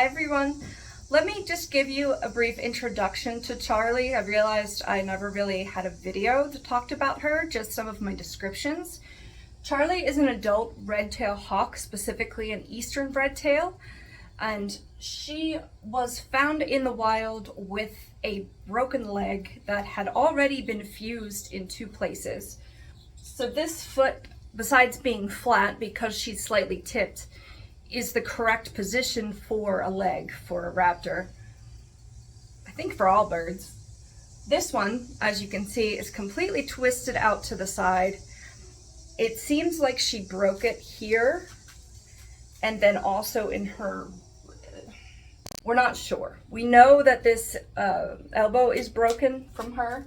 Hi everyone. Let me just give you a brief introduction to Charlie. I realized I never really had a video that talked about her, just some of my descriptions. Charlie is an adult red-tailed hawk, specifically an eastern red-tail, and she was found in the wild with a broken leg that had already been fused in two places. So this foot, besides being flat because she's slightly tipped, is the correct position for a leg for a raptor. I think for all birds. This one, as you can see, is completely twisted out to the side. It seems like she broke it here and then also in her, we're not sure. We know that this elbow is broken from her.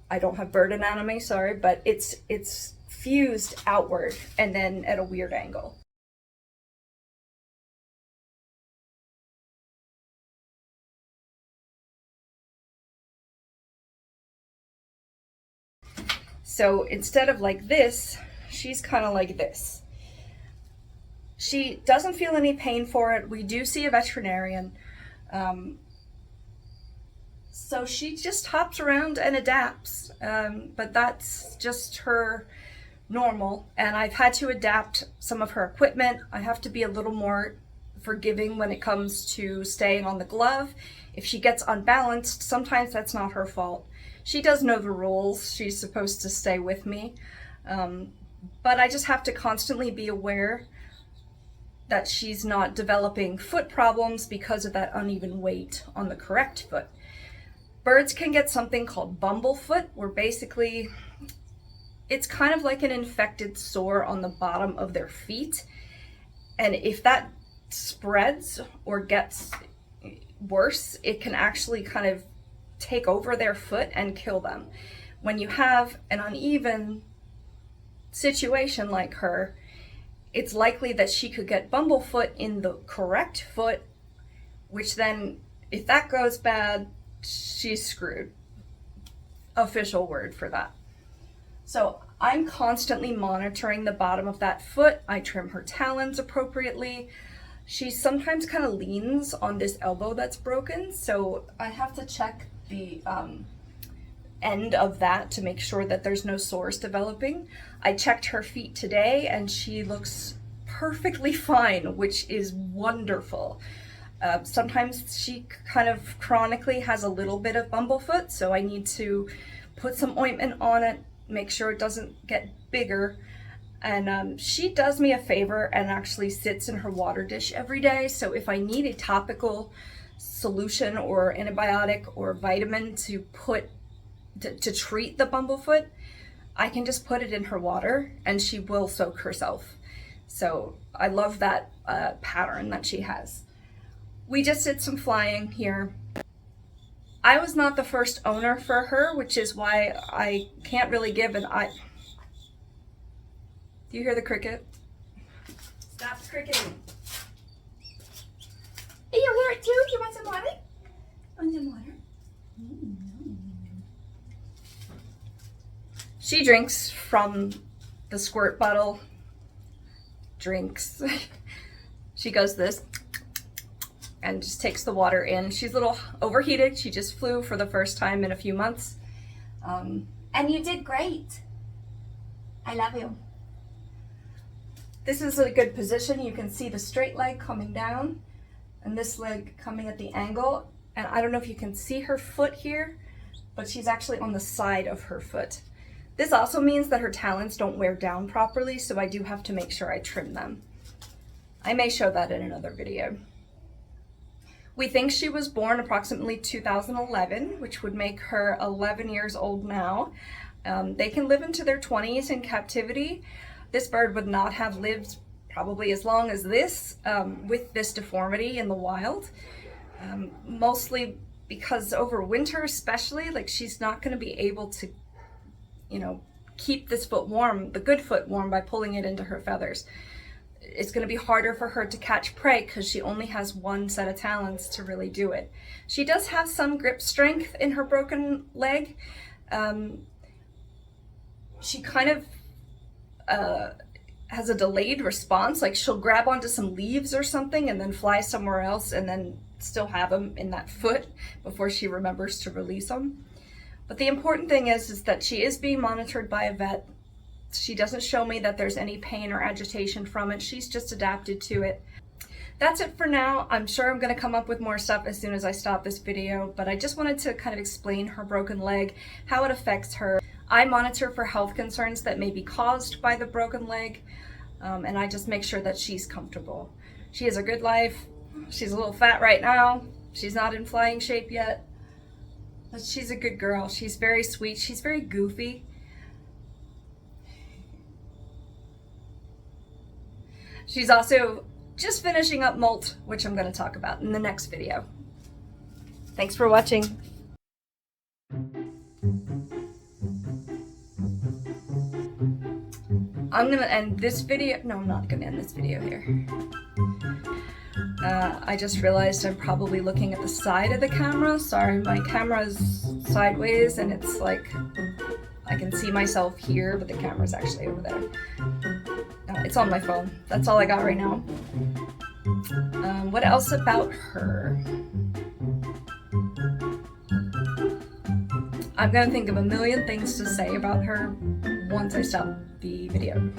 I don't have bird anatomy, sorry, but it's fused outward and then at a weird angle. So instead of like this, she's kind of like this. She doesn't feel any pain for it. We do see a veterinarian. So she just hops around and adapts, but that's just her normal. And I've had to adapt some of her equipment. I have to be a little more forgiving when it comes to staying on the glove. If she gets unbalanced, sometimes that's not her fault. She does know the rules. She's supposed to stay with me. But I just have to constantly be aware that she's not developing foot problems because of that uneven weight on the correct foot. Birds can get something called bumblefoot, where basically it's kind of like an infected sore on the bottom of their feet. And if that spreads or gets worse, it can actually kind of take over their foot and kill them. When you have an uneven situation like her, it's likely that she could get bumblefoot in the correct foot, which then, if that goes bad, she's screwed. Official word for that. So I'm constantly monitoring the bottom of that foot. I trim her talons appropriately. She sometimes kind of leans on this elbow that's broken, so I have to check the end of that to make sure that there's no sores developing. I checked her feet today and she looks perfectly fine, which is wonderful. Sometimes she kind of chronically has a little bit of bumblefoot, so I need to put some ointment on it, make sure it doesn't get bigger. And she does me a favor and actually sits in her water dish every day. So if I need a topical solution or antibiotic or vitamin to put to treat the bumblefoot, I can just put it in her water and she will soak herself. So I love that pattern that she has. We just did some flying here. I was not the first owner for her, which is why I can't really give an Do you hear the cricket? Stop cricketing. Hey, you hear it too? Do you want some water? Want some water? She drinks from the squirt bottle. Drinks. She goes this and just takes the water in. She's a little overheated. She just flew for the first time in a few months. And you did great. I love you. This is a good position. You can see the straight leg coming down and this leg coming at the angle. And I don't know if you can see her foot here, but she's actually on the side of her foot. This also means that her talons don't wear down properly, so I do have to make sure I trim them. I may show that in another video. We think she was born approximately 2011, which would make her 11 years old now. They can live into their 20s in captivity. This bird would not have lived probably as long as this with this deformity in the wild. Mostly because over winter especially, like she's not going to be able to, keep this foot warm, the good foot warm, by pulling it into her feathers. It's going to be harder for her to catch prey because she only has one set of talons to really do it. She does have some grip strength in her broken leg. She kind of has a delayed response. Like she'll grab onto some leaves or something and then fly somewhere else and then still have them in that foot before she remembers to release them. But the important thing is that she is being monitored by a vet. She doesn't show me that there's any pain or agitation from it. She's just adapted to it. That's it for now. I'm sure I'm going to come up with more stuff as soon as I stop this video, but I just wanted to kind of explain her broken leg, how it affects her. I monitor for health concerns that may be caused by the broken leg, and I just make sure that she's comfortable. She has a good life. She's a little fat right now. She's not in flying shape yet, but she's a good girl. She's very sweet. She's very goofy. She's also just finishing up molt, which I'm going to talk about in the next video. Thanks for watching. I'm going to end this video. No, I'm not going to end this video here. I just realized I'm probably looking at the side of the camera. Sorry, my camera's sideways and it's like I can see myself here, but the camera's actually over there. It's on my phone. That's all I got right now. What else about her? I'm gonna think of a million things to say about her once I stop the video.